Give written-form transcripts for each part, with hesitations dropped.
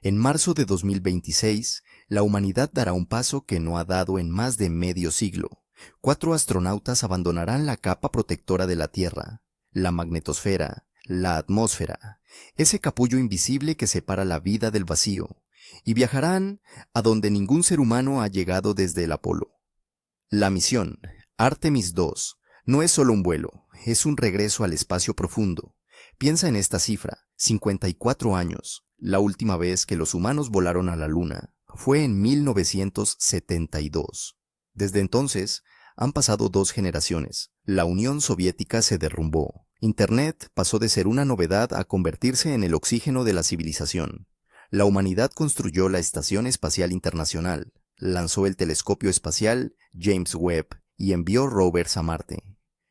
En marzo de 2026, la humanidad dará un paso que no ha dado en más de medio siglo. 4 astronautas abandonarán la capa protectora de la Tierra, la magnetosfera, la atmósfera, ese capullo invisible que separa la vida del vacío, y viajarán a donde ningún ser humano ha llegado desde el Apolo. La misión, Artemis 2, no es solo un vuelo, es un regreso al espacio profundo. Piensa en esta cifra, 54 años. La última vez que los humanos volaron a la Luna fue en 1972. Desde entonces, han pasado 2 generaciones. La Unión Soviética se derrumbó. Internet pasó de ser una novedad a convertirse en el oxígeno de la civilización. La humanidad construyó la Estación Espacial Internacional, lanzó el telescopio espacial James Webb y envió rovers a Marte.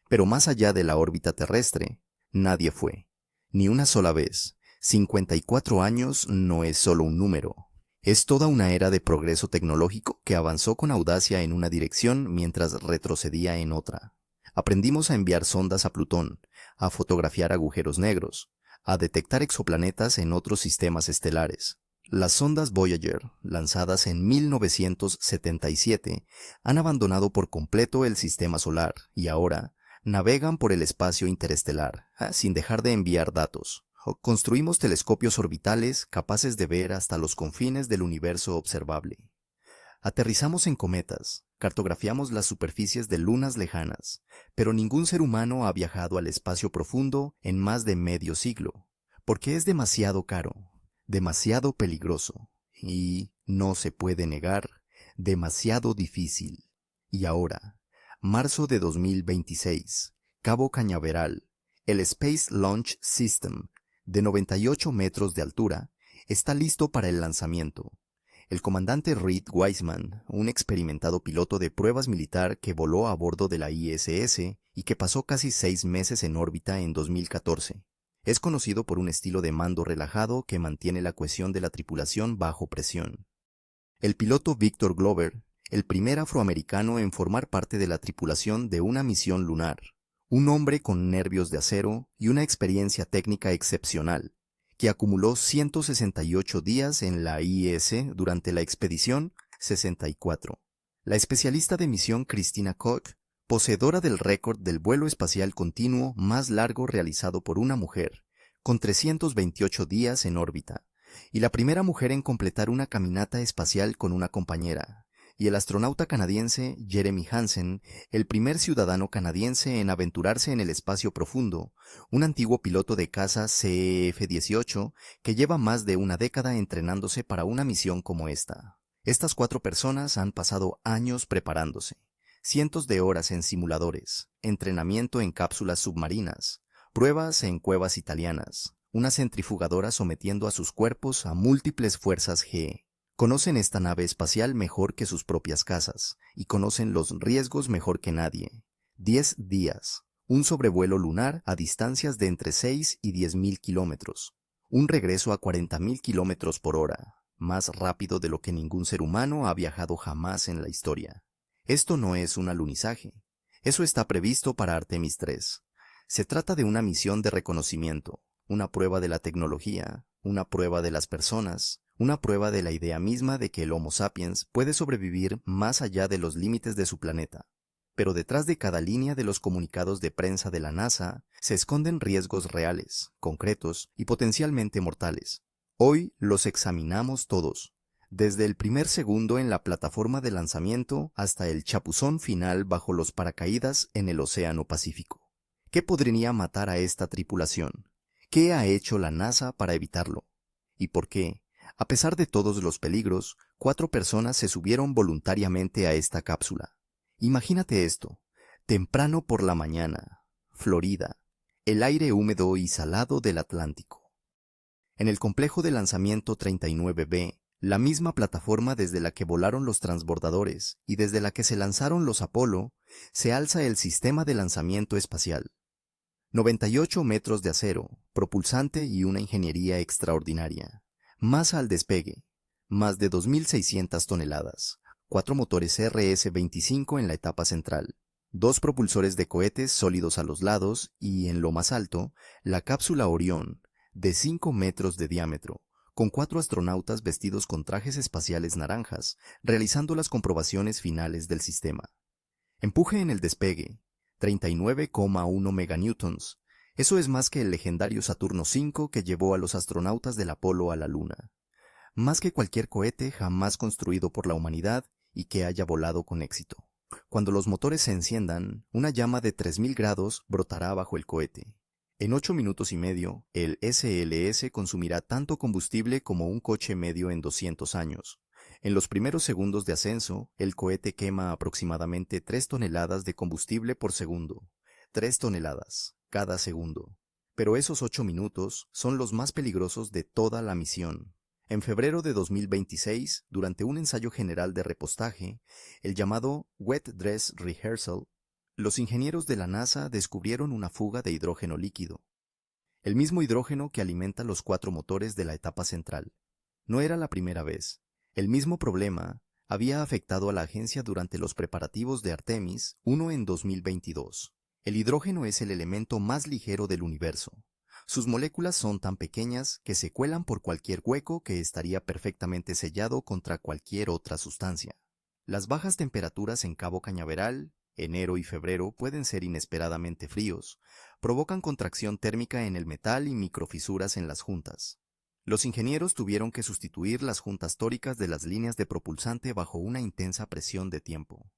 Pero más allá de la órbita terrestre, nadie fue. Ni una sola vez. 54 años no es solo un número. Es toda una era de progreso tecnológico que avanzó con audacia en una dirección mientras retrocedía en otra. Aprendimos a enviar sondas a Plutón, a fotografiar agujeros negros, a detectar exoplanetas en otros sistemas estelares. Las sondas Voyager, lanzadas en 1977, han abandonado por completo el sistema solar y ahora navegan por el espacio interestelar, sin dejar de enviar datos. Construimos telescopios orbitales capaces de ver hasta los confines del universo observable. Aterrizamos en cometas, cartografiamos las superficies de lunas lejanas, pero ningún ser humano ha viajado al espacio profundo en más de medio siglo, porque es demasiado caro, demasiado peligroso y, no se puede negar, demasiado difícil. Y ahora, marzo de 2026, Cabo Cañaveral, el Space Launch System, de 98 metros de altura, está listo para el lanzamiento. El comandante Reed Wiseman, un experimentado piloto de pruebas militar que voló a bordo de la ISS y que pasó casi 6 meses en órbita en 2014, es conocido por un estilo de mando relajado que mantiene la cohesión de la tripulación bajo presión. El piloto Victor Glover, el primer afroamericano en formar parte de la tripulación de una misión lunar, un hombre con nervios de acero y una experiencia técnica excepcional, que acumuló 168 días en la IS durante la expedición 64. La especialista de misión Christina Koch, poseedora del récord del vuelo espacial continuo más largo realizado por una mujer, con 328 días en órbita, y la primera mujer en completar una caminata espacial con una compañera, y el astronauta canadiense Jeremy Hansen, el primer ciudadano canadiense en aventurarse en el espacio profundo, un antiguo piloto de caza CF-18 que lleva más de una década entrenándose para una misión como esta. Estas 4 personas han pasado años preparándose, cientos de horas en simuladores, entrenamiento en cápsulas submarinas, pruebas en cuevas italianas, una centrifugadora sometiendo a sus cuerpos a múltiples fuerzas G. Conocen esta nave espacial mejor que sus propias casas, y conocen los riesgos mejor que nadie. 10 días, un sobrevuelo lunar a distancias de entre 6 y 10.000 kilómetros, un regreso a 40.000 kilómetros por hora, más rápido de lo que ningún ser humano ha viajado jamás en la historia. Esto no es un alunizaje, eso está previsto para Artemis 3. Se trata de una misión de reconocimiento, una prueba de la tecnología, una prueba de las personas, una prueba de la idea misma de que el Homo sapiens puede sobrevivir más allá de los límites de su planeta. Pero detrás de cada línea de los comunicados de prensa de la NASA se esconden riesgos reales, concretos y potencialmente mortales. Hoy los examinamos todos, desde el primer segundo en la plataforma de lanzamiento hasta el chapuzón final bajo los paracaídas en el Océano Pacífico. ¿Qué podría matar a esta tripulación? ¿Qué ha hecho la NASA para evitarlo? ¿Y por qué? A pesar de todos los peligros, 4 personas se subieron voluntariamente a esta cápsula. Imagínate esto, temprano por la mañana, Florida, el aire húmedo y salado del Atlántico. En el complejo de lanzamiento 39B, la misma plataforma desde la que volaron los transbordadores y desde la que se lanzaron los Apolo, se alza el sistema de lanzamiento espacial. 98 metros de acero, propulsante y una ingeniería extraordinaria. Masa al despegue, más de 2.600 toneladas, 4 motores RS-25 en la etapa central, 2 propulsores de cohetes sólidos a los lados y, en lo más alto, la cápsula Orión, de 5 metros de diámetro, con 4 astronautas vestidos con trajes espaciales naranjas, realizando las comprobaciones finales del sistema. Empuje en el despegue, 39,1 meganewtons. Eso es más que el legendario Saturno V que llevó a los astronautas del Apolo a la Luna. Más que cualquier cohete jamás construido por la humanidad y que haya volado con éxito. Cuando los motores se enciendan, una llama de 3000 grados brotará bajo el cohete. En 8 minutos y medio, el SLS consumirá tanto combustible como un coche medio en 200 años. En los primeros segundos de ascenso, el cohete quema aproximadamente 3 toneladas de combustible por segundo. 3 toneladas cada segundo. Pero esos 8 minutos son los más peligrosos de toda la misión. En febrero de 2026, durante un ensayo general de repostaje, el llamado Wet Dress Rehearsal, los ingenieros de la NASA descubrieron una fuga de hidrógeno líquido. El mismo hidrógeno que alimenta los 4 motores de la etapa central. No era la primera vez. El mismo problema había afectado a la agencia durante los preparativos de Artemis 1 en 2022. El hidrógeno es el elemento más ligero del universo. Sus moléculas son tan pequeñas que se cuelan por cualquier hueco que estaría perfectamente sellado contra cualquier otra sustancia. Las bajas temperaturas en Cabo Cañaveral, enero y febrero pueden ser inesperadamente fríos, provocan contracción térmica en el metal y microfisuras en las juntas. Los ingenieros tuvieron que sustituir las juntas tóricas de las líneas de propulsante bajo una intensa presión de tiempo.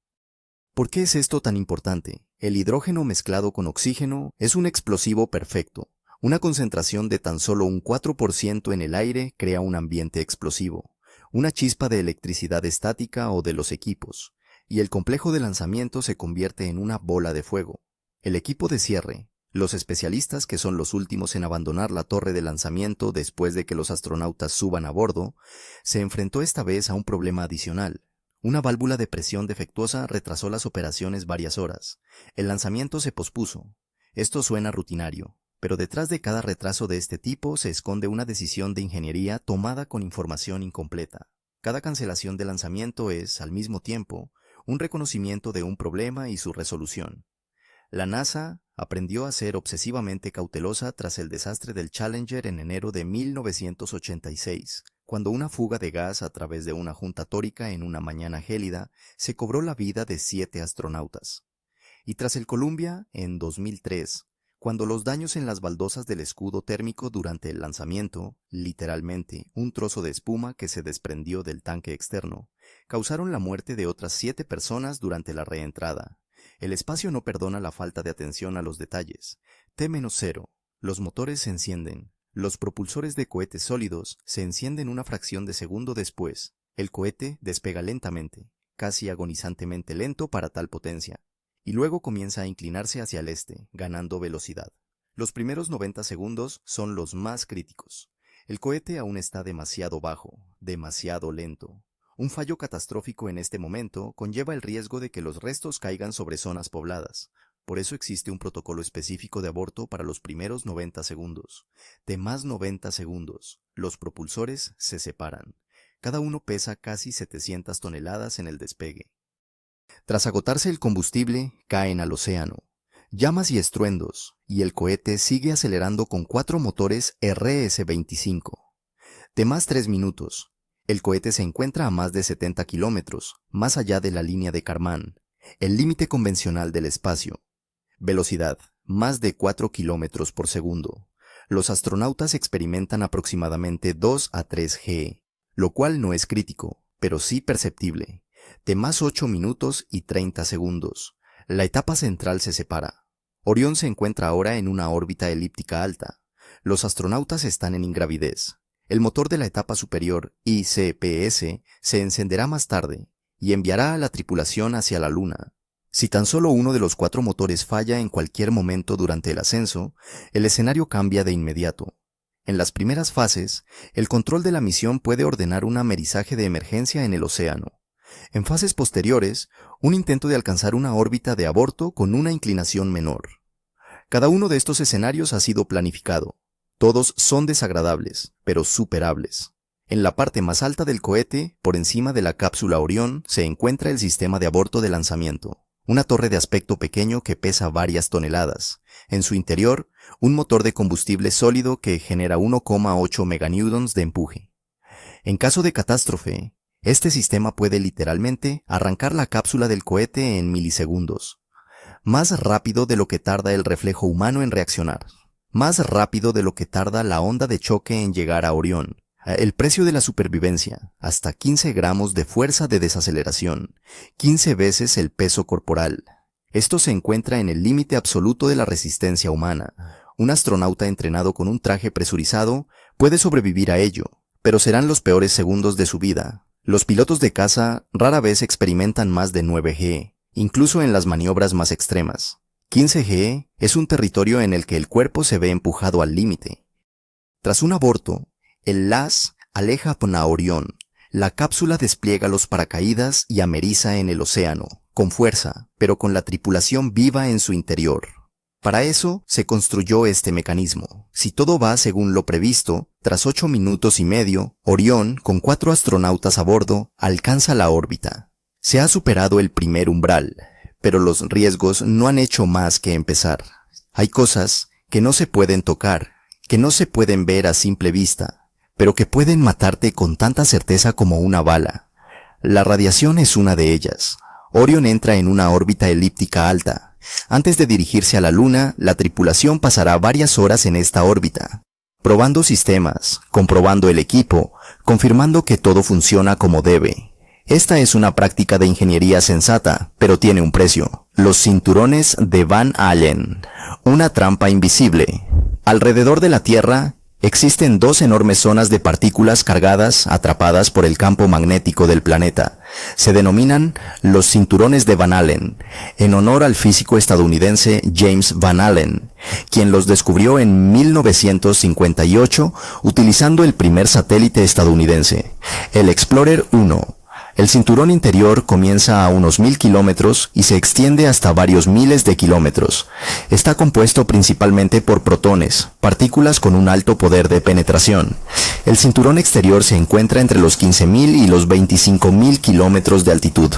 ¿Por qué es esto tan importante? El hidrógeno mezclado con oxígeno es un explosivo perfecto. Una concentración de tan solo un 4% en el aire crea un ambiente explosivo, una chispa de electricidad estática o de los equipos, y el complejo de lanzamiento se convierte en una bola de fuego. El equipo de cierre, los especialistas que son los últimos en abandonar la torre de lanzamiento después de que los astronautas suban a bordo, se enfrentó esta vez a un problema adicional. Una válvula de presión defectuosa retrasó las operaciones varias horas. El lanzamiento se pospuso. Esto suena rutinario. Pero detrás de cada retraso de este tipo se esconde una decisión de ingeniería tomada con información incompleta. Cada cancelación de lanzamiento es, al mismo tiempo, un reconocimiento de un problema y su resolución. La NASA aprendió a ser obsesivamente cautelosa tras el desastre del Challenger en enero de 1986, cuando una fuga de gas a través de una junta tórica en una mañana gélida se cobró la vida de 7 astronautas. Y tras el Columbia, en 2003, cuando los daños en las baldosas del escudo térmico durante el lanzamiento, literalmente un trozo de espuma que se desprendió del tanque externo, causaron la muerte de otras 7 personas durante la reentrada. El espacio no perdona la falta de atención a los detalles. T-0. Los motores se encienden. Los propulsores de cohetes sólidos se encienden una fracción de segundo después. El cohete despega lentamente, casi agonizantemente lento para tal potencia. Y luego comienza a inclinarse hacia el este, ganando velocidad. Los primeros 90 segundos son los más críticos. El cohete aún está demasiado bajo, demasiado lento. Un fallo catastrófico en este momento conlleva el riesgo de que los restos caigan sobre zonas pobladas. Por eso existe un protocolo específico de aborto para los primeros 90 segundos. De más 90 segundos, los propulsores se separan. Cada uno pesa casi 700 toneladas en el despegue. Tras agotarse el combustible, caen al océano. Llamas y estruendos, y el cohete sigue acelerando con 4 motores RS-25. De más 3 minutos, el cohete se encuentra a más de 70 kilómetros, más allá de la línea de Kármán, el límite convencional del espacio. Velocidad, más de 4 kilómetros por segundo. Los astronautas experimentan aproximadamente 2 a 3 G, lo cual no es crítico, pero sí perceptible. De más 8 minutos y 30 segundos. La etapa central se separa. Orión se encuentra ahora en una órbita elíptica alta. Los astronautas están en ingravidez. El motor de la etapa superior, ICPS, se encenderá más tarde y enviará a la tripulación hacia la Luna. Si tan solo uno de los 4 motores falla en cualquier momento durante el ascenso, el escenario cambia de inmediato. En las primeras fases, el control de la misión puede ordenar un amerizaje de emergencia en el océano. En fases posteriores, un intento de alcanzar una órbita de aborto con una inclinación menor. Cada uno de estos escenarios ha sido planificado. Todos son desagradables, pero superables. En la parte más alta del cohete, por encima de la cápsula Orión, se encuentra el sistema de aborto de lanzamiento, una torre de aspecto pequeño que pesa varias toneladas. En su interior, un motor de combustible sólido que genera 1,8 meganewtons de empuje. En caso de catástrofe, este sistema puede literalmente arrancar la cápsula del cohete en milisegundos, más rápido de lo que tarda el reflejo humano en reaccionar, más rápido de lo que tarda la onda de choque en llegar a Orión. El precio de la supervivencia, hasta 15 gramos de fuerza de desaceleración, 15 veces el peso corporal. Esto se encuentra en el límite absoluto de la resistencia humana. Un astronauta entrenado con un traje presurizado puede sobrevivir a ello, pero serán los peores segundos de su vida. Los pilotos de caza rara vez experimentan más de 9 G, incluso en las maniobras más extremas. 15 G es un territorio en el que el cuerpo se ve empujado al límite. Tras un aborto, el LAS aleja a Orión. La cápsula despliega los paracaídas y ameriza en el océano, con fuerza, pero con la tripulación viva en su interior. Para eso se construyó este mecanismo. Si todo va según lo previsto, tras 8 minutos y medio, Orión, con 4 astronautas a bordo, alcanza la órbita. Se ha superado el primer umbral, pero los riesgos no han hecho más que empezar. Hay cosas que no se pueden tocar, que no se pueden ver a simple vista, pero que pueden matarte con tanta certeza como una bala. La radiación es una de ellas. Orión entra en una órbita elíptica alta. Antes de dirigirse a la Luna, la tripulación pasará varias horas en esta órbita, probando sistemas, comprobando el equipo, confirmando que todo funciona como debe. Esta es una práctica de ingeniería sensata, pero tiene un precio. Los cinturones de Van Allen, una trampa invisible. Alrededor de la Tierra, existen 2 enormes zonas de partículas cargadas atrapadas por el campo magnético del planeta. Se denominan los cinturones de Van Allen, en honor al físico estadounidense James Van Allen, quien los descubrió en 1958 utilizando el primer satélite estadounidense, el Explorer 1. El cinturón interior comienza a unos 1000 kilómetros y se extiende hasta varios miles de kilómetros. Está compuesto principalmente por protones, partículas con un alto poder de penetración. El cinturón exterior se encuentra entre los 15.000 y los 25.000 kilómetros de altitud.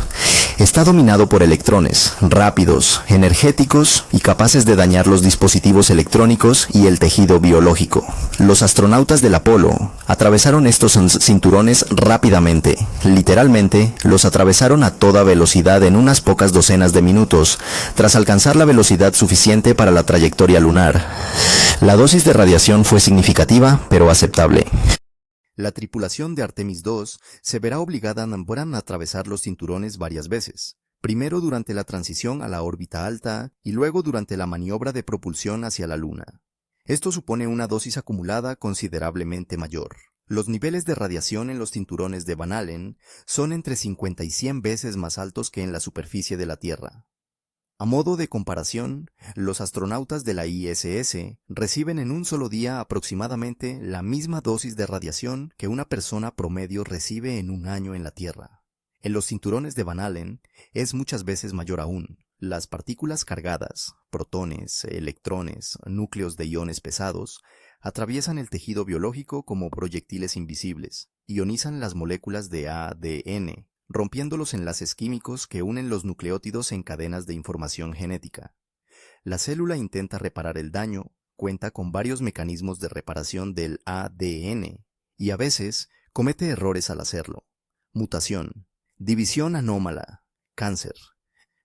Está dominado por electrones, rápidos, energéticos y capaces de dañar los dispositivos electrónicos y el tejido biológico. Los astronautas del Apolo atravesaron estos cinturones rápidamente, literalmente los atravesaron a toda velocidad en unas pocas docenas de minutos, tras alcanzar la velocidad suficiente para la trayectoria lunar. La dosis de radiación fue significativa, pero aceptable. La tripulación de Artemis II se verá obligada a atravesar los cinturones varias veces, primero durante la transición a la órbita alta y luego durante la maniobra de propulsión hacia la Luna. Esto supone una dosis acumulada considerablemente mayor. Los niveles de radiación en los cinturones de Van Allen son entre 50 y 100 veces más altos que en la superficie de la Tierra. A modo de comparación, los astronautas de la ISS reciben en un solo día aproximadamente la misma dosis de radiación que una persona promedio recibe en un año en la Tierra. En los cinturones de Van Allen es muchas veces mayor aún. Las partículas cargadas, protones, electrones, núcleos de iones pesados, atraviesan el tejido biológico como proyectiles invisibles, ionizan las moléculas de ADN, rompiendo los enlaces químicos que unen los nucleótidos en cadenas de información genética. La célula intenta reparar el daño, cuenta con varios mecanismos de reparación del ADN, y a veces comete errores al hacerlo. Mutación, división anómala, cáncer.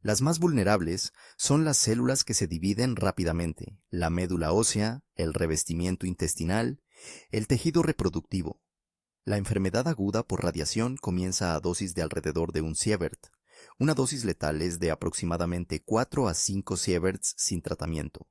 Las más vulnerables son las células que se dividen rápidamente, la médula ósea, el revestimiento intestinal, el tejido reproductivo. La enfermedad aguda por radiación comienza a dosis de alrededor de 1 sievert. Una dosis letal es de aproximadamente 4 a 5 sieverts sin tratamiento.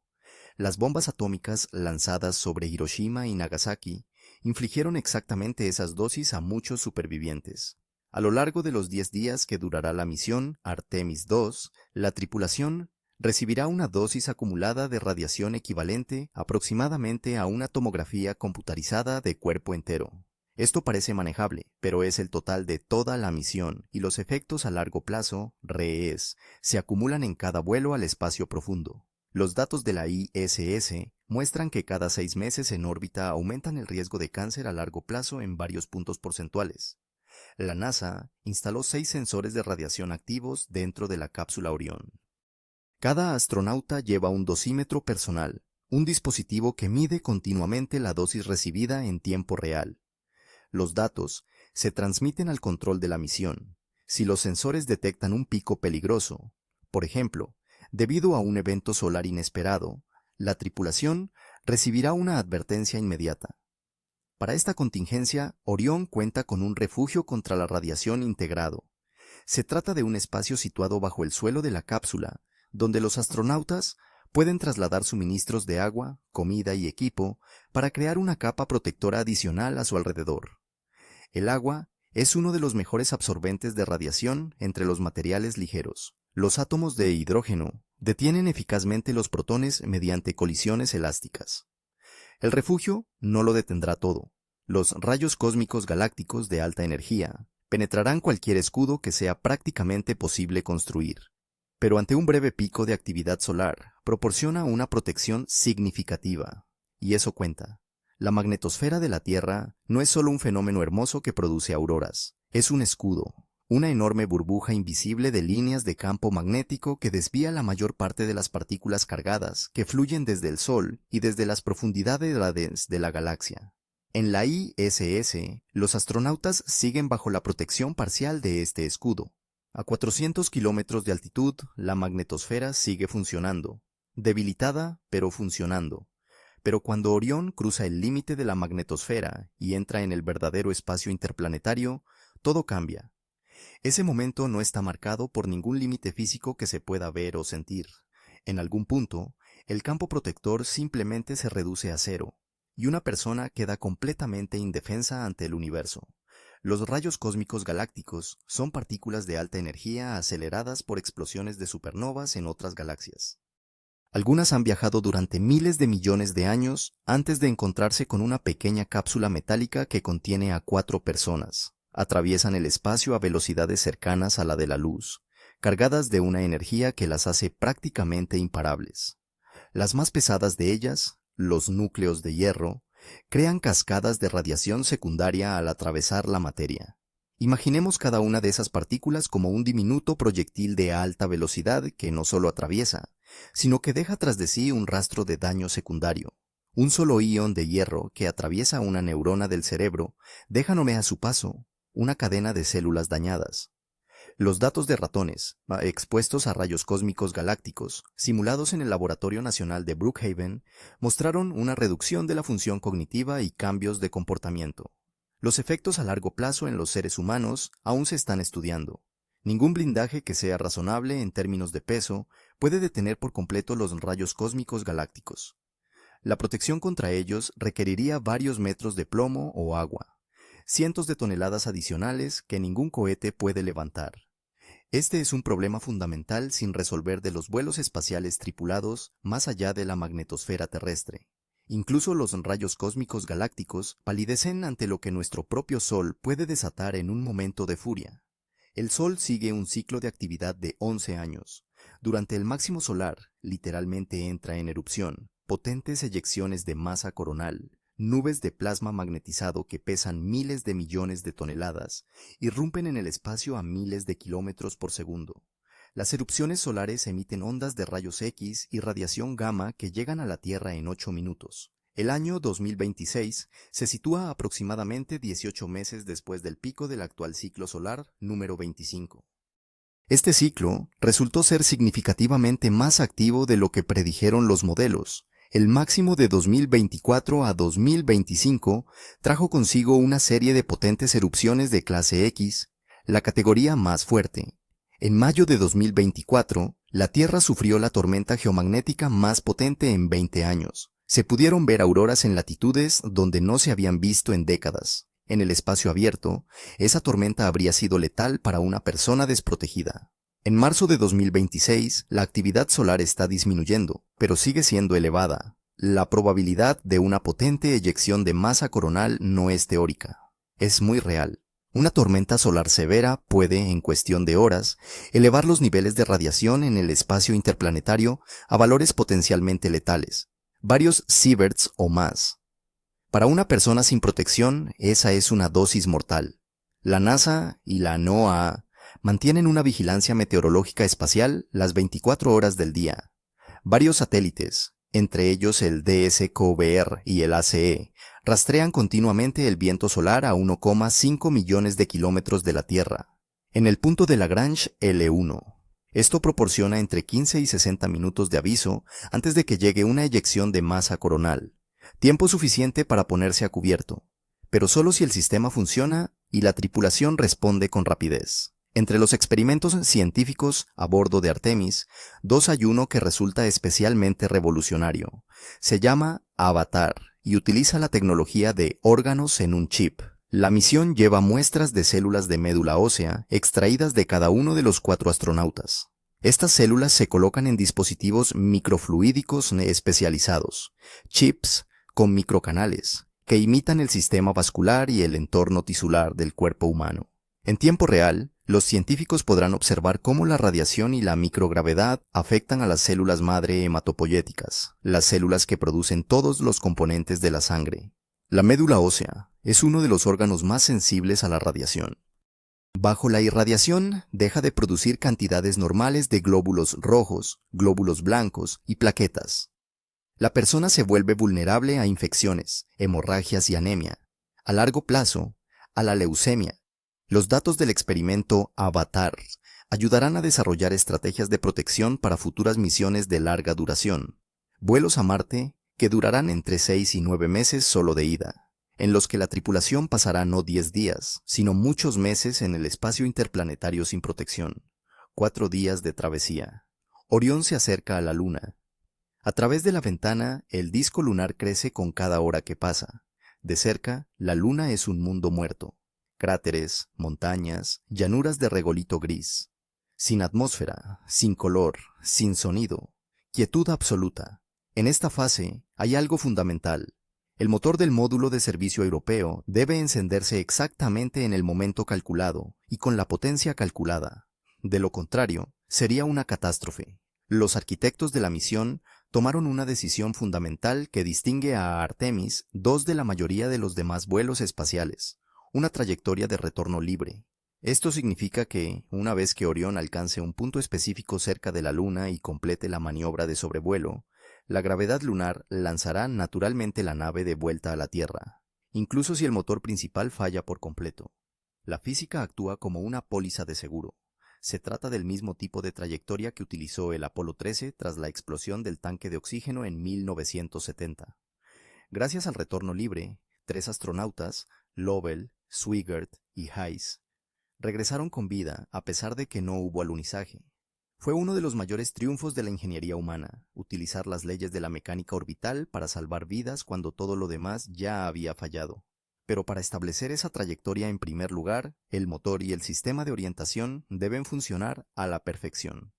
Las bombas atómicas lanzadas sobre Hiroshima y Nagasaki infligieron exactamente esas dosis a muchos supervivientes. A lo largo de los 10 días que durará la misión Artemis II, la tripulación recibirá una dosis acumulada de radiación equivalente aproximadamente a una tomografía computarizada de cuerpo entero. Esto parece manejable, pero es el total de toda la misión y los efectos a largo plazo, REEs, se acumulan en cada vuelo al espacio profundo. Los datos de la ISS muestran que cada 6 meses en órbita aumentan el riesgo de cáncer a largo plazo en varios puntos porcentuales. La NASA instaló 6 sensores de radiación activos dentro de la cápsula Orión. Cada astronauta lleva un dosímetro personal, un dispositivo que mide continuamente la dosis recibida en tiempo real. Los datos se transmiten al control de la misión. Si los sensores detectan un pico peligroso, por ejemplo, debido a un evento solar inesperado, la tripulación recibirá una advertencia inmediata. Para esta contingencia, Orión cuenta con un refugio contra la radiación integrado. Se trata de un espacio situado bajo el suelo de la cápsula, donde los astronautas pueden trasladar suministros de agua, comida y equipo para crear una capa protectora adicional a su alrededor. El agua es uno de los mejores absorbentes de radiación entre los materiales ligeros. Los átomos de hidrógeno detienen eficazmente los protones mediante colisiones elásticas. El refugio no lo detendrá todo. Los rayos cósmicos galácticos de alta energía penetrarán cualquier escudo que sea prácticamente posible construir. Pero ante un breve pico de actividad solar, proporciona una protección significativa. Y eso cuenta. La magnetosfera de la Tierra no es solo un fenómeno hermoso que produce auroras, es un escudo, una enorme burbuja invisible de líneas de campo magnético que desvía la mayor parte de las partículas cargadas que fluyen desde el Sol y desde las profundidades de la galaxia. En la ISS, los astronautas siguen bajo la protección parcial de este escudo. A 400 kilómetros de altitud, la magnetosfera sigue funcionando, debilitada pero funcionando. Pero cuando Orión cruza el límite de la magnetosfera y entra en el verdadero espacio interplanetario, todo cambia. Ese momento no está marcado por ningún límite físico que se pueda ver o sentir. En algún punto, el campo protector simplemente se reduce a cero, y una persona queda completamente indefensa ante el universo. Los rayos cósmicos galácticos son partículas de alta energía aceleradas por explosiones de supernovas en otras galaxias. Algunas han viajado durante miles de millones de años antes de encontrarse con una pequeña cápsula metálica que contiene a 4 personas. Atraviesan el espacio a velocidades cercanas a la de la luz, cargadas de una energía que las hace prácticamente imparables. Las más pesadas de ellas, los núcleos de hierro, crean cascadas de radiación secundaria al atravesar la materia. Imaginemos cada una de esas partículas como un diminuto proyectil de alta velocidad que no solo atraviesa, sino que deja tras de sí un rastro de daño secundario. Un solo ion de hierro que atraviesa una neurona del cerebro deja a su paso una cadena de células dañadas. Los datos de ratones, expuestos a rayos cósmicos galácticos, simulados en el Laboratorio Nacional de Brookhaven, mostraron una reducción de la función cognitiva y cambios de comportamiento. Los efectos a largo plazo en los seres humanos aún se están estudiando. Ningún blindaje que sea razonable en términos de peso puede detener por completo los rayos cósmicos galácticos. La protección contra ellos requeriría varios metros de plomo o agua, cientos de toneladas adicionales que ningún cohete puede levantar. Este es un problema fundamental sin resolver de los vuelos espaciales tripulados más allá de la magnetosfera terrestre. Incluso los rayos cósmicos galácticos palidecen ante lo que nuestro propio Sol puede desatar en un momento de furia. El Sol sigue un ciclo de actividad de 11 años. Durante el máximo solar, literalmente entra en erupción, potentes eyecciones de masa coronal, nubes de plasma magnetizado que pesan miles de millones de toneladas, irrumpen en el espacio a miles de kilómetros por segundo. Las erupciones solares emiten ondas de rayos X y radiación gamma que llegan a la Tierra en 8 minutos. El año 2026 se sitúa aproximadamente 18 meses después del pico del actual ciclo solar número 25. Este ciclo resultó ser significativamente más activo de lo que predijeron los modelos. El máximo de 2024 a 2025 trajo consigo una serie de potentes erupciones de clase X, la categoría más fuerte. En mayo de 2024, la Tierra sufrió la tormenta geomagnética más potente en 20 años. Se pudieron ver auroras en latitudes donde no se habían visto en décadas. En el espacio abierto, esa tormenta habría sido letal para una persona desprotegida. En marzo de 2026, la actividad solar está disminuyendo, pero sigue siendo elevada. La probabilidad de una potente eyección de masa coronal no es teórica, es muy real. Una tormenta solar severa puede, en cuestión de horas, elevar los niveles de radiación en el espacio interplanetario a valores potencialmente letales, varios sieverts o más. Para una persona sin protección, esa es una dosis mortal. La NASA y la NOAA mantienen una vigilancia meteorológica espacial las 24 horas del día. Varios satélites, Entre ellos el DSKVR y el ACE, rastrean continuamente el viento solar a 1,5 millones de kilómetros de la Tierra. En el punto de Lagrange L1. Esto proporciona entre 15 y 60 minutos de aviso antes de que llegue una eyección de masa coronal, tiempo suficiente para ponerse a cubierto, pero solo si el sistema funciona y la tripulación responde con rapidez. Entre los experimentos científicos a bordo de Artemis, hay uno que resulta especialmente revolucionario. Se llama Avatar y utiliza la tecnología de órganos en un chip. La misión lleva muestras de células de médula ósea extraídas de cada uno de los 4 astronautas. Estas células se colocan en dispositivos microfluídicos especializados, chips con microcanales, que imitan el sistema vascular y el entorno tisular del cuerpo humano. En tiempo real, los científicos podrán observar cómo la radiación y la microgravedad afectan a las células madre hematopoyéticas, las células que producen todos los componentes de la sangre. La médula ósea es uno de los órganos más sensibles a la radiación. Bajo la irradiación, deja de producir cantidades normales de glóbulos rojos, glóbulos blancos y plaquetas. La persona se vuelve vulnerable a infecciones, hemorragias y anemia. A largo plazo, a la leucemia. Los datos del experimento Avatar ayudarán a desarrollar estrategias de protección para futuras misiones de larga duración. Vuelos a Marte que durarán entre 6 y 9 meses solo de ida, en los que la tripulación pasará no 10 días, sino muchos meses en el espacio interplanetario sin protección. 4 días de travesía. Orión se acerca a la Luna. A través de la ventana, el disco lunar crece con cada hora que pasa. De cerca, la Luna es un mundo muerto. Cráteres, montañas, llanuras de regolito gris. Sin atmósfera, sin color, sin sonido. Quietud absoluta. En esta fase hay algo fundamental. El motor del módulo de servicio europeo debe encenderse exactamente en el momento calculado y con la potencia calculada. De lo contrario, sería una catástrofe. Los arquitectos de la misión tomaron una decisión fundamental que distingue a Artemis II de la mayoría de los demás vuelos espaciales: una trayectoria de retorno libre. Esto significa que, una vez que Orión alcance un punto específico cerca de la Luna y complete la maniobra de sobrevuelo, la gravedad lunar lanzará naturalmente la nave de vuelta a la Tierra, incluso si el motor principal falla por completo. La física actúa como una póliza de seguro. Se trata del mismo tipo de trayectoria que utilizó el Apolo 13 tras la explosión del tanque de oxígeno en 1970. Gracias al retorno libre, 3 astronautas, Lovell, Swigert y Hayes, regresaron con vida a pesar de que no hubo alunizaje. Fue uno de los mayores triunfos de la ingeniería humana, utilizar las leyes de la mecánica orbital para salvar vidas cuando todo lo demás ya había fallado. Pero para establecer esa trayectoria en primer lugar, el motor y el sistema de orientación deben funcionar a la perfección.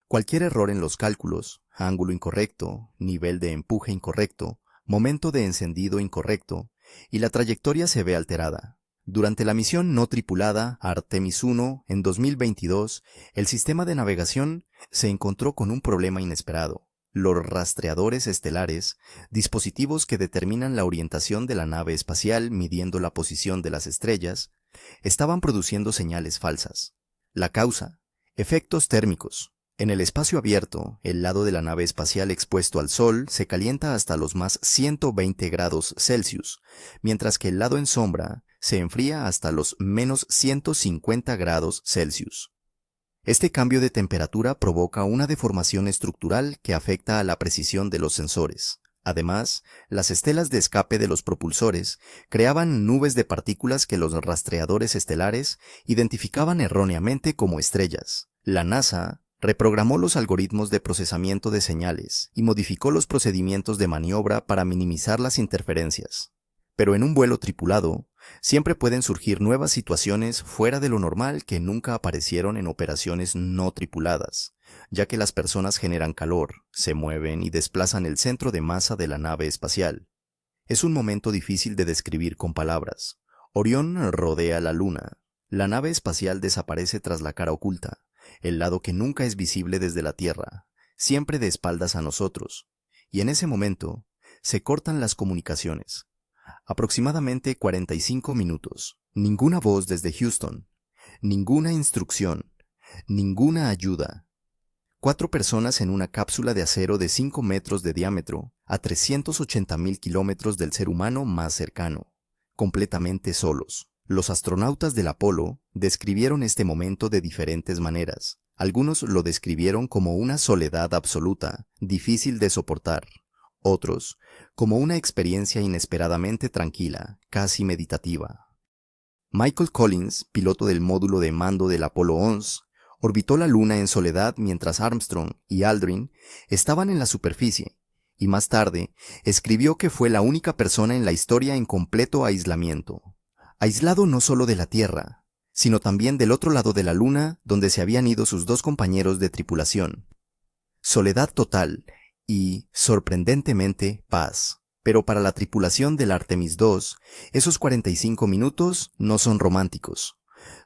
Cualquier error en los cálculos, ángulo incorrecto, nivel de empuje incorrecto, momento de encendido incorrecto, y la trayectoria se ve alterada. Durante la misión no tripulada Artemis I en 2022, el sistema de navegación se encontró con un problema inesperado. Los rastreadores estelares, dispositivos que determinan la orientación de la nave espacial midiendo la posición de las estrellas, estaban produciendo señales falsas. La causa: efectos térmicos. En el espacio abierto, el lado de la nave espacial expuesto al Sol se calienta hasta los más 120 grados Celsius, mientras que el lado en sombra se enfría hasta los menos 150 grados Celsius. Este cambio de temperatura provoca una deformación estructural que afecta a la precisión de los sensores. Además, las estelas de escape de los propulsores creaban nubes de partículas que los rastreadores estelares identificaban erróneamente como estrellas. La NASA reprogramó los algoritmos de procesamiento de señales y modificó los procedimientos de maniobra para minimizar las interferencias. Pero en un vuelo tripulado, siempre pueden surgir nuevas situaciones fuera de lo normal que nunca aparecieron en operaciones no tripuladas, ya que las personas generan calor, se mueven y desplazan el centro de masa de la nave espacial. Es un momento difícil de describir con palabras. Orión rodea la Luna. La nave espacial desaparece tras la cara oculta, el lado que nunca es visible desde la Tierra, siempre de espaldas a nosotros, y en ese momento se cortan las comunicaciones. Aproximadamente 45 minutos. Ninguna voz desde Houston, ninguna instrucción, ninguna ayuda. 4 personas en una cápsula de acero de 5 metros de diámetro a 380.000 kilómetros del ser humano más cercano, completamente solos. Los astronautas del Apolo describieron este momento de diferentes maneras. Algunos lo describieron como una soledad absoluta, difícil de soportar. Otros, como una experiencia inesperadamente tranquila, casi meditativa. Michael Collins, piloto del módulo de mando del Apolo 11, orbitó la Luna en soledad mientras Armstrong y Aldrin estaban en la superficie, y más tarde escribió que fue la única persona en la historia en completo aislamiento. Aislado no solo de la Tierra, sino también del otro lado de la Luna, donde se habían ido sus 2 compañeros de tripulación. Soledad total y, sorprendentemente, paz. Pero para la tripulación del Artemis II, esos 45 minutos no son románticos.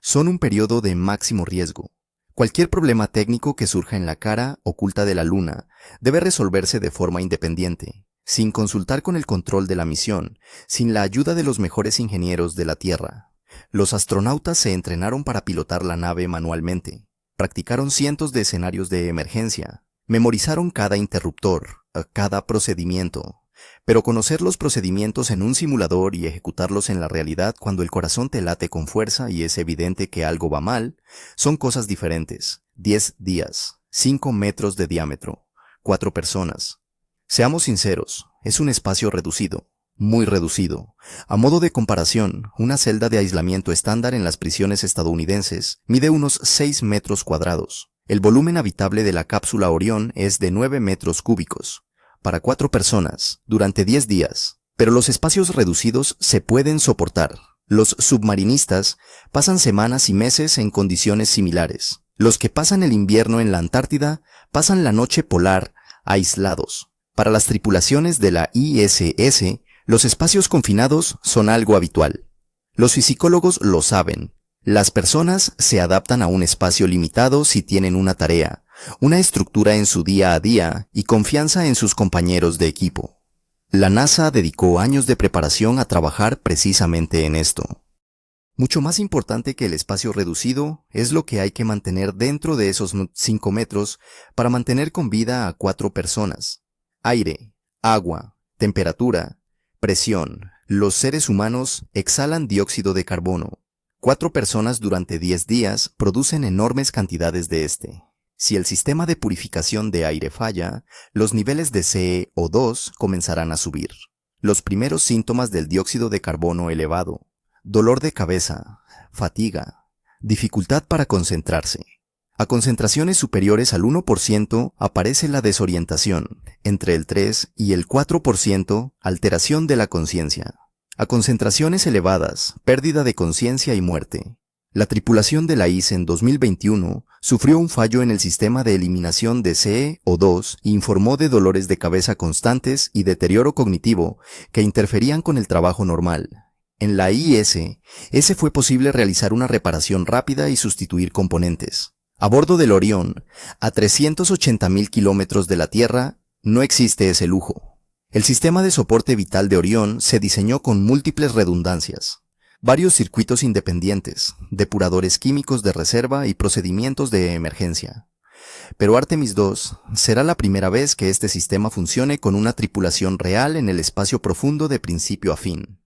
Son un periodo de máximo riesgo. Cualquier problema técnico que surja en la cara oculta de la Luna debe resolverse de forma independiente, sin consultar con el control de la misión, sin la ayuda de los mejores ingenieros de la Tierra. Los astronautas se entrenaron para pilotar la nave manualmente, practicaron cientos de escenarios de emergencia, memorizaron cada interruptor, cada procedimiento. Pero conocer los procedimientos en un simulador y ejecutarlos en la realidad cuando el corazón te late con fuerza y es evidente que algo va mal, son cosas diferentes. 10 días, 5 metros de diámetro, 4 personas. Seamos sinceros, es un espacio reducido, muy reducido. A modo de comparación, una celda de aislamiento estándar en las prisiones estadounidenses mide unos 6 metros cuadrados. El volumen habitable de la cápsula Orión es de 9 metros cúbicos, para 4 personas, durante 10 días. Pero los espacios reducidos se pueden soportar. Los submarinistas pasan semanas y meses en condiciones similares. Los que pasan el invierno en la Antártida pasan la noche polar aislados. Para las tripulaciones de la ISS, los espacios confinados son algo habitual. Los fisicólogos lo saben. Las personas se adaptan a un espacio limitado si tienen una tarea, una estructura en su día a día y confianza en sus compañeros de equipo. La NASA dedicó años de preparación a trabajar precisamente en esto. Mucho más importante que el espacio reducido es lo que hay que mantener dentro de esos 5 metros para mantener con vida a 4 personas. Aire, agua, temperatura, presión. Los seres humanos exhalan dióxido de carbono. 4 personas durante 10 días producen enormes cantidades de este. Si el sistema de purificación de aire falla, los niveles de CO2 comenzarán a subir. Los primeros síntomas del dióxido de carbono elevado: dolor de cabeza, fatiga, dificultad para concentrarse. A concentraciones superiores al 1% aparece la desorientación, entre el 3 y el 4% alteración de la conciencia. A concentraciones elevadas, pérdida de conciencia y muerte. La tripulación de la ISS en 2021 sufrió un fallo en el sistema de eliminación de CO2 e informó de dolores de cabeza constantes y deterioro cognitivo que interferían con el trabajo normal. En la ISS fue posible realizar una reparación rápida y sustituir componentes. A bordo del Orión, a 380.000 kilómetros de la Tierra, no existe ese lujo. El sistema de soporte vital de Orión se diseñó con múltiples redundancias. Varios circuitos independientes, depuradores químicos de reserva y procedimientos de emergencia. Pero Artemis II será la primera vez que este sistema funcione con una tripulación real en el espacio profundo de principio a fin.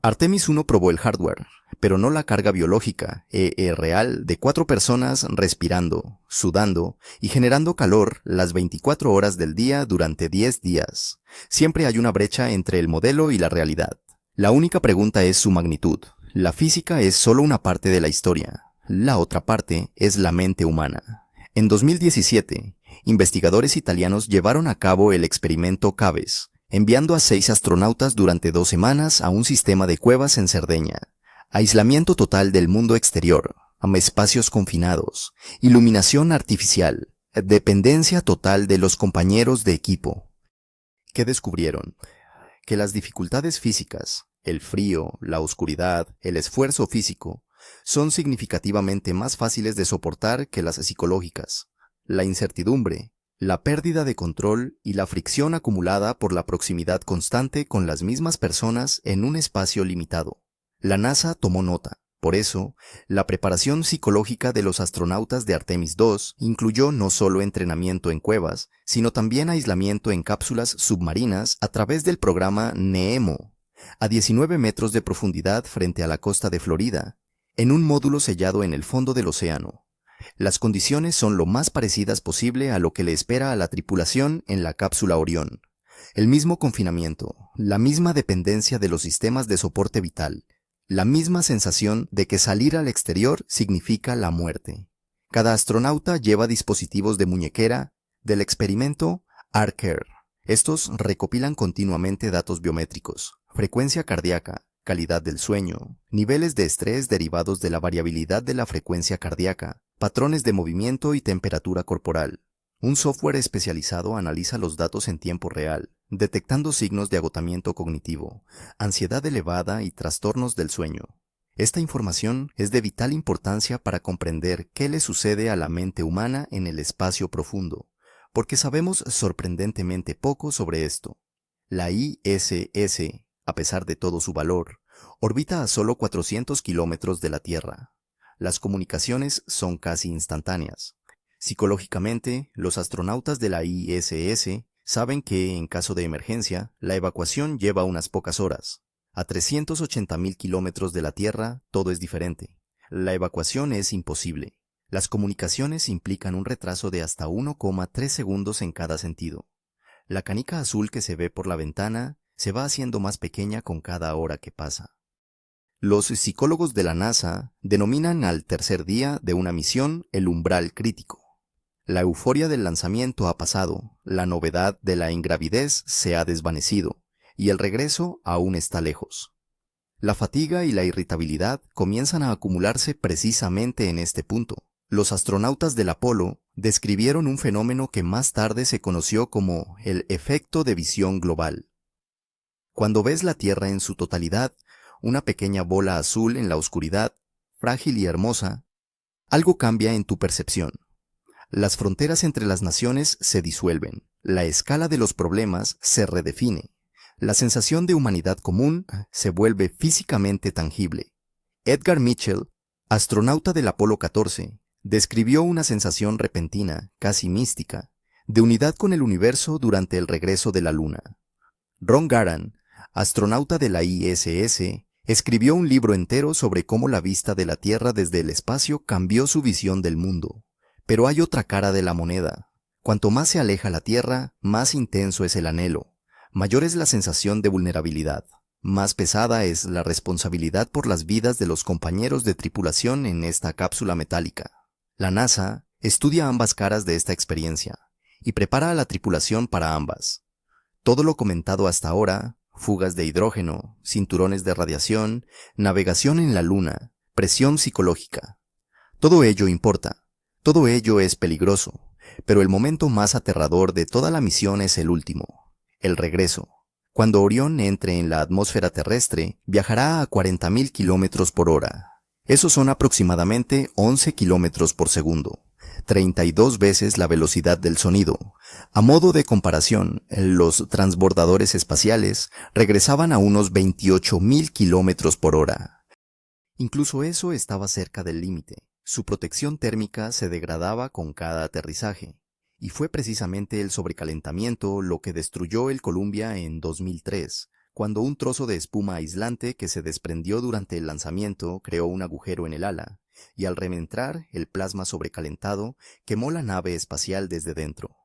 Artemis I probó el hardware, pero no la carga biológica, real, de 4 personas respirando, sudando y generando calor las 24 horas del día durante 10 días. Siempre hay una brecha entre el modelo y la realidad. La única pregunta es su magnitud. La física es solo una parte de la historia. La otra parte es la mente humana. En 2017, investigadores italianos llevaron a cabo el experimento CABES, enviando a 6 astronautas durante 2 semanas a un sistema de cuevas en Cerdeña. Aislamiento total del mundo exterior, espacios confinados, iluminación artificial, dependencia total de los compañeros de equipo. ¿Qué descubrieron? Que las dificultades físicas, el frío, la oscuridad, el esfuerzo físico, son significativamente más fáciles de soportar que las psicológicas. La incertidumbre, la pérdida de control y la fricción acumulada por la proximidad constante con las mismas personas en un espacio limitado. La NASA tomó nota. Por eso, la preparación psicológica de los astronautas de Artemis II incluyó no solo entrenamiento en cuevas, sino también aislamiento en cápsulas submarinas a través del programa NEEMO, a 19 metros de profundidad frente a la costa de Florida, en un módulo sellado en el fondo del océano. Las condiciones son lo más parecidas posible a lo que le espera a la tripulación en la cápsula Orión. El mismo confinamiento, la misma dependencia de los sistemas de soporte vital, la misma sensación de que salir al exterior significa la muerte. Cada astronauta lleva dispositivos de muñequera del experimento ARCARE. Estos recopilan continuamente datos biométricos, frecuencia cardíaca, calidad del sueño, niveles de estrés derivados de la variabilidad de la frecuencia cardíaca, patrones de movimiento y temperatura corporal. Un software especializado analiza los datos en tiempo real, detectando signos de agotamiento cognitivo, ansiedad elevada y trastornos del sueño. Esta información es de vital importancia para comprender qué le sucede a la mente humana en el espacio profundo, porque sabemos sorprendentemente poco sobre esto. La ISS, a pesar de todo su valor, orbita a solo 400 kilómetros de la Tierra. Las comunicaciones son casi instantáneas. Psicológicamente, los astronautas de la ISS saben que, en caso de emergencia, la evacuación lleva unas pocas horas. A 380.000 kilómetros de la Tierra, todo es diferente. La evacuación es imposible. Las comunicaciones implican un retraso de hasta 1,3 segundos en cada sentido. La canica azul que se ve por la ventana se va haciendo más pequeña con cada hora que pasa. Los psicólogos de la NASA denominan al tercer día de una misión el umbral crítico. La euforia del lanzamiento ha pasado, la novedad de la ingravidez se ha desvanecido, y el regreso aún está lejos. La fatiga y la irritabilidad comienzan a acumularse precisamente en este punto. Los astronautas del Apolo describieron un fenómeno que más tarde se conoció como el efecto de visión global. Cuando ves la Tierra en su totalidad, una pequeña bola azul en la oscuridad, frágil y hermosa, algo cambia en tu percepción. Las fronteras entre las naciones se disuelven, la escala de los problemas se redefine, la sensación de humanidad común se vuelve físicamente tangible. Edgar Mitchell, astronauta del Apolo 14, describió una sensación repentina, casi mística, de unidad con el universo durante el regreso de la Luna. Ron Garan, astronauta de la ISS, escribió un libro entero sobre cómo la vista de la Tierra desde el espacio cambió su visión del mundo. Pero hay otra cara de la moneda. Cuanto más se aleja la Tierra, más intenso es el anhelo, mayor es la sensación de vulnerabilidad, más pesada es la responsabilidad por las vidas de los compañeros de tripulación en esta cápsula metálica. La NASA estudia ambas caras de esta experiencia y prepara a la tripulación para ambas. Todo lo comentado hasta ahora, fugas de hidrógeno, cinturones de radiación, navegación en la Luna, presión psicológica, todo ello importa. Todo ello es peligroso, pero el momento más aterrador de toda la misión es el último, el regreso. Cuando Orión entre en la atmósfera terrestre, viajará a 40.000 kilómetros por hora. Esos son aproximadamente 11 kilómetros por segundo, 32 veces la velocidad del sonido. A modo de comparación, los transbordadores espaciales regresaban a unos 28.000 kilómetros por hora. Incluso eso estaba cerca del límite. Su protección térmica se degradaba con cada aterrizaje, y fue precisamente el sobrecalentamiento lo que destruyó el Columbia en 2003, cuando un trozo de espuma aislante que se desprendió durante el lanzamiento creó un agujero en el ala, y al reentrar el plasma sobrecalentado quemó la nave espacial desde dentro.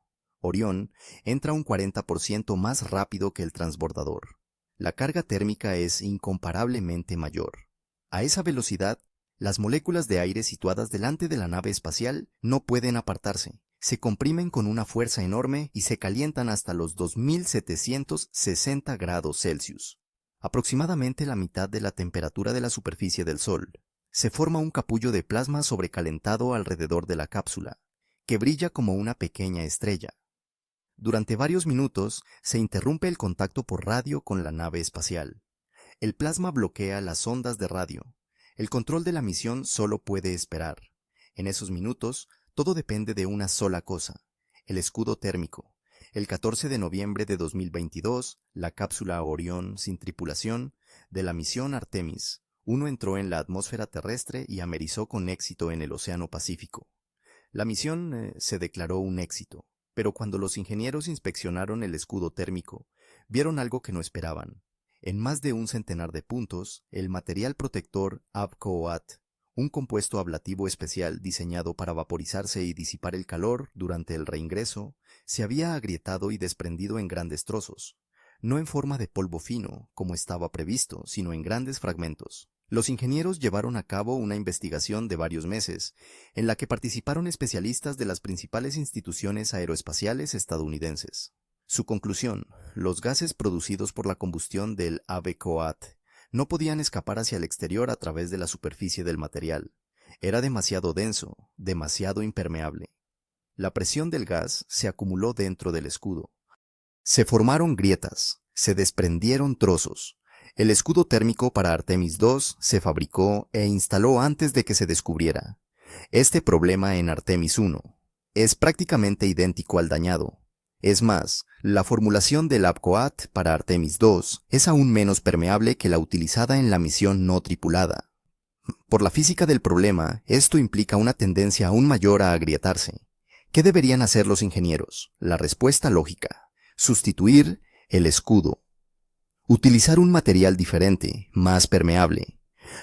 Orión entra un 40% más rápido que el transbordador. La carga térmica es incomparablemente mayor. A esa velocidad, las moléculas de aire situadas delante de la nave espacial no pueden apartarse, se comprimen con una fuerza enorme y se calientan hasta los 2760 grados Celsius, aproximadamente la mitad de la temperatura de la superficie del Sol. Se forma un capullo de plasma sobrecalentado alrededor de la cápsula, que brilla como una pequeña estrella. Durante varios minutos se interrumpe el contacto por radio con la nave espacial. El plasma bloquea las ondas de radio. El control de la misión solo puede esperar. En esos minutos, todo depende de una sola cosa, el escudo térmico. El 14 de noviembre de 2022, la cápsula Orión sin tripulación de la misión Artemis, Uno entró en la atmósfera terrestre y amerizó con éxito en el Océano Pacífico. La misión se declaró un éxito, pero cuando los ingenieros inspeccionaron el escudo térmico, vieron algo que no esperaban. En más de un centenar de puntos, el material protector ABCOAT, un compuesto ablativo especial diseñado para vaporizarse y disipar el calor durante el reingreso, se había agrietado y desprendido en grandes trozos, no en forma de polvo fino, como estaba previsto, sino en grandes fragmentos. Los ingenieros llevaron a cabo una investigación de varios meses, en la que participaron especialistas de las principales instituciones aeroespaciales estadounidenses. Su conclusión: los gases producidos por la combustión del ABCOAT no podían escapar hacia el exterior a través de la superficie del material. Era demasiado denso, demasiado impermeable. La presión del gas se acumuló dentro del escudo. Se formaron grietas, se desprendieron trozos. El escudo térmico para Artemis II se fabricó e instaló antes de que se descubriera. Este problema en Artemis I es prácticamente idéntico al dañado. Es más, la formulación del ABCOAT para Artemis II es aún menos permeable que la utilizada en la misión no tripulada. Por la física del problema, esto implica una tendencia aún mayor a agrietarse. ¿Qué deberían hacer los ingenieros? La respuesta lógica: sustituir el escudo. Utilizar un material diferente, más permeable.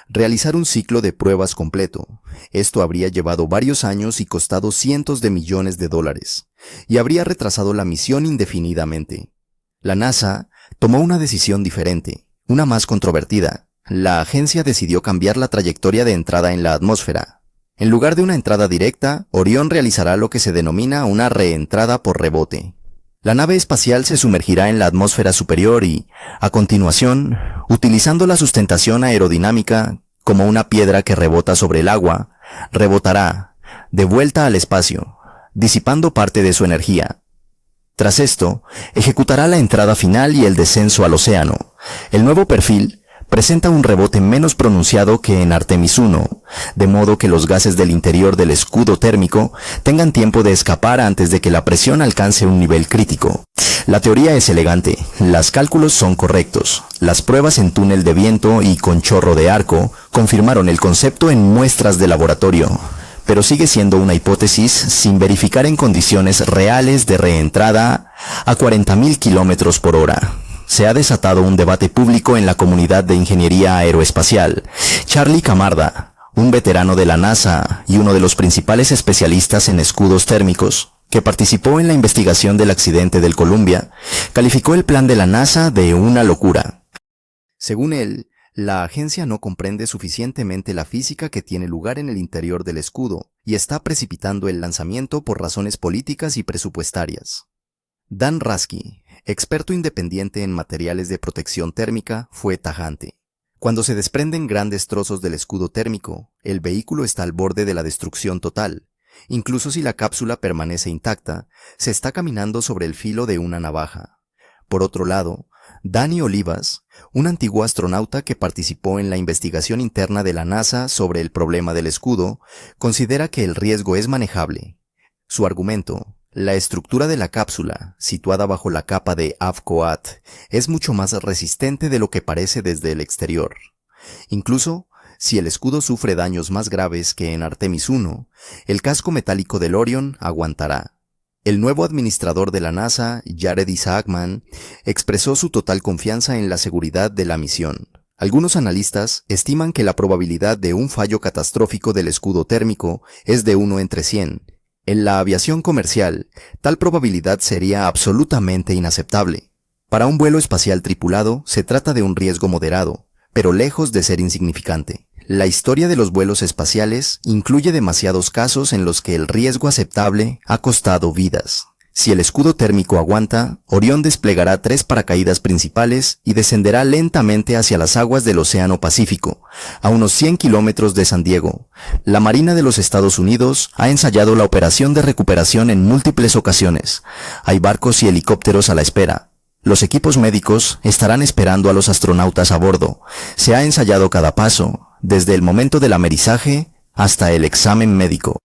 Realizar un ciclo de pruebas completo. Esto habría llevado varios años y costado cientos de millones de dólares, y habría retrasado la misión indefinidamente. La NASA tomó una decisión diferente, una más controvertida. La agencia decidió cambiar la trayectoria de entrada en la atmósfera. En lugar de una entrada directa, Orión realizará lo que se denomina una reentrada por rebote. La nave espacial se sumergirá en la atmósfera superior y, a continuación, utilizando la sustentación aerodinámica como una piedra que rebota sobre el agua, rebotará de vuelta al espacio, disipando parte de su energía. Tras esto, ejecutará la entrada final y el descenso al océano. El nuevo perfil presenta un rebote menos pronunciado que en Artemis I, de modo que los gases del interior del escudo térmico tengan tiempo de escapar antes de que la presión alcance un nivel crítico. La teoría es elegante, los cálculos son correctos, las pruebas en túnel de viento y con chorro de arco confirmaron el concepto en muestras de laboratorio, pero sigue siendo una hipótesis sin verificar en condiciones reales de reentrada a 40.000 kilómetros por hora. Se ha desatado un debate público en la comunidad de ingeniería aeroespacial. Charlie Camarda, un veterano de la NASA y uno de los principales especialistas en escudos térmicos, que participó en la investigación del accidente del Columbia, calificó el plan de la NASA de una locura. Según él, la agencia no comprende suficientemente la física que tiene lugar en el interior del escudo y está precipitando el lanzamiento por razones políticas y presupuestarias. Dan Rasky, experto independiente en materiales de protección térmica, fue tajante. Cuando se desprenden grandes trozos del escudo térmico, el vehículo está al borde de la destrucción total. Incluso si la cápsula permanece intacta, se está caminando sobre el filo de una navaja. Por otro lado, Danny Olivas, un antiguo astronauta que participó en la investigación interna de la NASA sobre el problema del escudo, considera que el riesgo es manejable. Su argumento: la estructura de la cápsula, situada bajo la capa de ABCOAT, es mucho más resistente de lo que parece desde el exterior. Incluso, si el escudo sufre daños más graves que en Artemis I, el casco metálico del Orion aguantará. El nuevo administrador de la NASA, Jared Isaacman, expresó su total confianza en la seguridad de la misión. Algunos analistas estiman que la probabilidad de un fallo catastrófico del escudo térmico es de 1 entre 100. En la aviación comercial, tal probabilidad sería absolutamente inaceptable. Para un vuelo espacial tripulado, se trata de un riesgo moderado, pero lejos de ser insignificante. La historia de los vuelos espaciales incluye demasiados casos en los que el riesgo aceptable ha costado vidas. Si el escudo térmico aguanta, Orión desplegará 3 paracaídas principales y descenderá lentamente hacia las aguas del Océano Pacífico, a unos 100 kilómetros de San Diego. La Marina de los Estados Unidos ha ensayado la operación de recuperación en múltiples ocasiones. Hay barcos y helicópteros a la espera. Los equipos médicos estarán esperando a los astronautas a bordo. Se ha ensayado cada paso, desde el momento del amerizaje hasta el examen médico.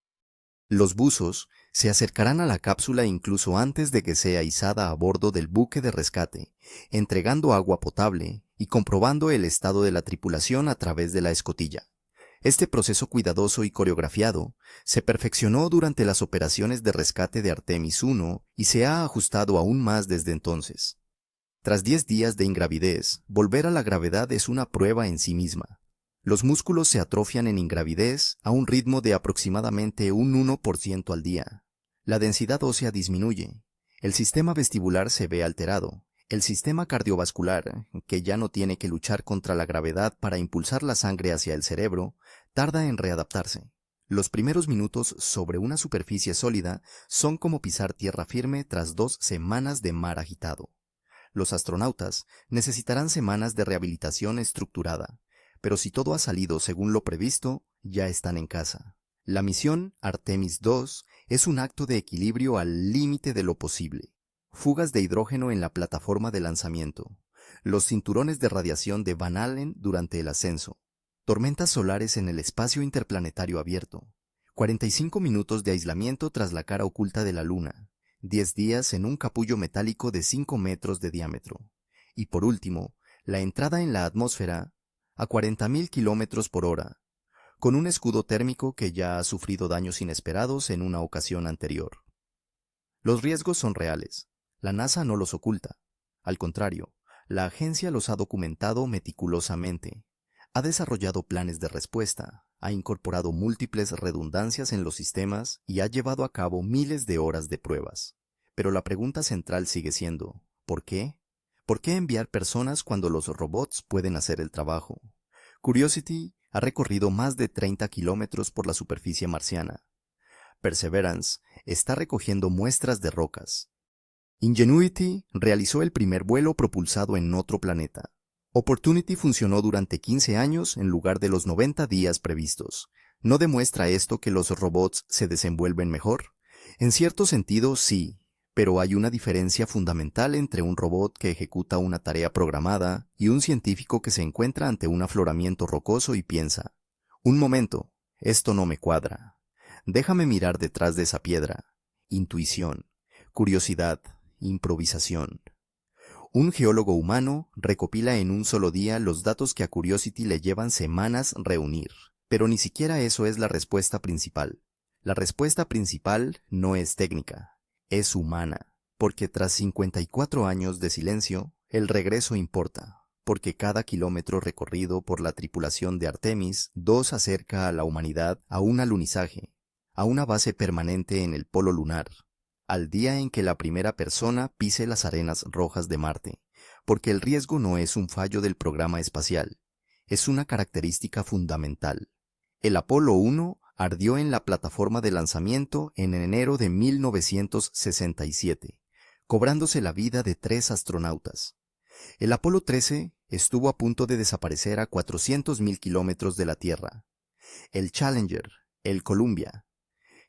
Los buzos Se acercarán a la cápsula incluso antes de que sea izada a bordo del buque de rescate, entregando agua potable y comprobando el estado de la tripulación a través de la escotilla. Este proceso cuidadoso y coreografiado se perfeccionó durante las operaciones de rescate de Artemis I y se ha ajustado aún más desde entonces. Tras 10 días de ingravidez, volver a la gravedad es una prueba en sí misma. Los músculos se atrofian en ingravidez a un ritmo de aproximadamente un 1% al día. La densidad ósea disminuye. El sistema vestibular se ve alterado. El sistema cardiovascular, que ya no tiene que luchar contra la gravedad para impulsar la sangre hacia el cerebro, tarda en readaptarse. Los primeros minutos sobre una superficie sólida son como pisar tierra firme tras 2 semanas de mar agitado. Los astronautas necesitarán semanas de rehabilitación estructurada, pero si todo ha salido según lo previsto, ya están en casa. La misión Artemis II es un acto de equilibrio al límite de lo posible. Fugas de hidrógeno en la plataforma de lanzamiento, los cinturones de radiación de Van Allen durante el ascenso, tormentas solares en el espacio interplanetario abierto, 45 minutos de aislamiento tras la cara oculta de la Luna, 10 días en un capullo metálico de 5 metros de diámetro, y por último, la entrada en la atmósfera a 40.000 kilómetros por hora, con un escudo térmico que ya ha sufrido daños inesperados en una ocasión anterior. Los riesgos son reales. La NASA no los oculta. Al contrario, la agencia los ha documentado meticulosamente. Ha desarrollado planes de respuesta, ha incorporado múltiples redundancias en los sistemas y ha llevado a cabo miles de horas de pruebas. Pero la pregunta central sigue siendo, ¿por qué? ¿Por qué enviar personas cuando los robots pueden hacer el trabajo? Curiosity ha recorrido más de 30 kilómetros por la superficie marciana. Perseverance está recogiendo muestras de rocas. Ingenuity realizó el primer vuelo propulsado en otro planeta. Opportunity funcionó durante 15 años en lugar de los 90 días previstos. ¿No demuestra esto que los robots se desenvuelven mejor? En cierto sentido, sí, pero hay una diferencia fundamental entre un robot que ejecuta una tarea programada y un científico que se encuentra ante un afloramiento rocoso y piensa, un momento, esto no me cuadra. Déjame mirar detrás de esa piedra. Intuición, curiosidad, improvisación. Un geólogo humano recopila en un solo día los datos que a Curiosity le llevan semanas reunir, pero ni siquiera eso es la respuesta principal. La respuesta principal no es técnica, es humana, porque tras 54 años de silencio, el regreso importa, porque cada kilómetro recorrido por la tripulación de Artemis II acerca a la humanidad a un alunizaje, a una base permanente en el polo lunar, al día en que la primera persona pise las arenas rojas de Marte, porque el riesgo no es un fallo del programa espacial, es una característica fundamental. El Apolo 1 ardió en la plataforma de lanzamiento en enero de 1967, cobrándose la vida de 3 astronautas. El Apolo 13 estuvo a punto de desaparecer a 400.000 kilómetros de la Tierra. El Challenger, el Columbia.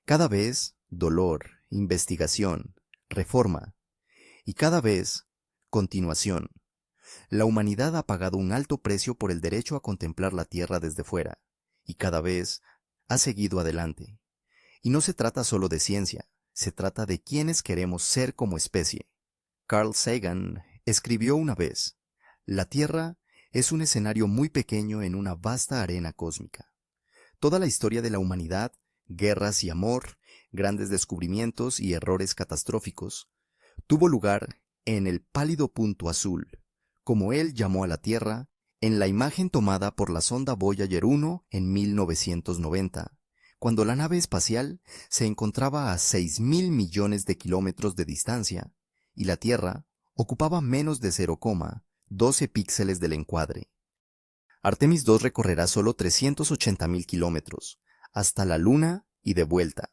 Cada vez, dolor, investigación, reforma. Y cada vez, continuación. La humanidad ha pagado un alto precio por el derecho a contemplar la Tierra desde fuera, y cada vez ha seguido adelante. Y no se trata solo de ciencia, se trata de quiénes queremos ser como especie. Carl Sagan escribió una vez, la Tierra es un escenario muy pequeño en una vasta arena cósmica. Toda la historia de la humanidad, guerras y amor, grandes descubrimientos y errores catastróficos, tuvo lugar en el pálido punto azul, como él llamó a la Tierra, en la imagen tomada por la sonda Voyager 1 en 1990, cuando la nave espacial se encontraba a 6.000 millones de kilómetros de distancia y la Tierra ocupaba menos de 0,12 píxeles del encuadre. Artemis II recorrerá solo 380.000 kilómetros, hasta la Luna y de vuelta.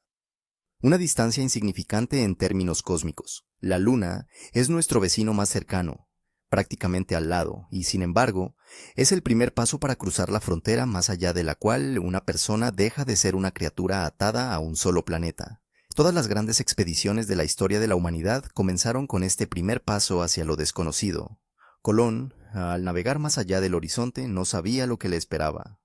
Una distancia insignificante en términos cósmicos. La Luna es nuestro vecino más cercano, prácticamente al lado, y sin embargo, es el primer paso para cruzar la frontera más allá de la cual una persona deja de ser una criatura atada a un solo planeta. Todas las grandes expediciones de la historia de la humanidad comenzaron con este primer paso hacia lo desconocido. Colón, al navegar más allá del horizonte, no sabía lo que le esperaba.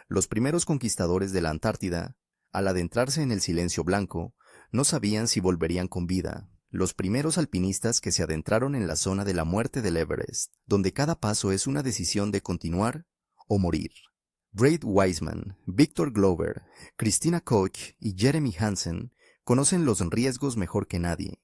Los primeros conquistadores de la Antártida, al adentrarse en el silencio blanco, No sabían si volverían con vida. Los primeros alpinistas que se adentraron en la zona de la muerte del Everest, donde cada paso es una decisión de continuar o morir. Braid Wiseman, Victor Glover, Christina Koch y Jeremy Hansen conocen los riesgos mejor que nadie.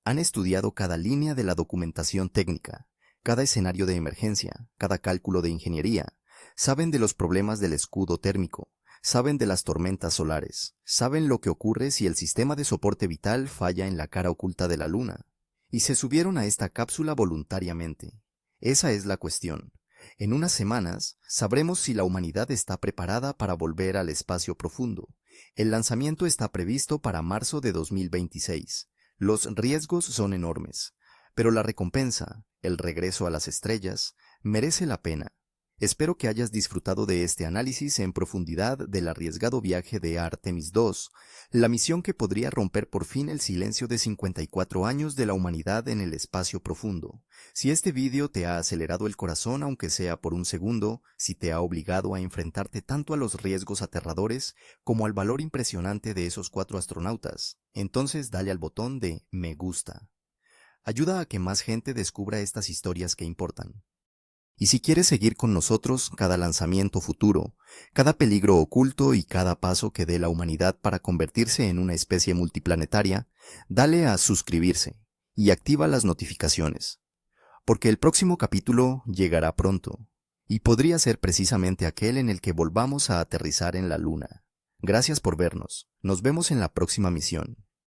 Han estudiado cada línea de la documentación técnica, cada escenario de emergencia, cada cálculo de ingeniería. Saben de los problemas del escudo térmico, saben de las tormentas solares, saben lo que ocurre si el sistema de soporte vital falla en la cara oculta de la Luna. Y se subieron a esta cápsula voluntariamente. Esa es la cuestión. En unas semanas sabremos si la humanidad está preparada para volver al espacio profundo. El lanzamiento está previsto para marzo de 2026. Los riesgos son enormes, pero la recompensa, el regreso a las estrellas, merece la pena. Espero que hayas disfrutado de este análisis en profundidad del arriesgado viaje de Artemis II, la misión que podría romper por fin el silencio de 54 años de la humanidad en el espacio profundo. Si este vídeo te ha acelerado el corazón aunque sea por un segundo, si te ha obligado a enfrentarte tanto a los riesgos aterradores como al valor impresionante de esos 4 astronautas, entonces dale al botón de me gusta. Ayuda a que más gente descubra estas historias que importan. Y si quieres seguir con nosotros cada lanzamiento futuro, cada peligro oculto y cada paso que dé la humanidad para convertirse en una especie multiplanetaria, dale a suscribirse y activa las notificaciones, porque el próximo capítulo llegará pronto, y podría ser precisamente aquel en el que volvamos a aterrizar en la Luna. Gracias por vernos. Nos vemos en la próxima misión.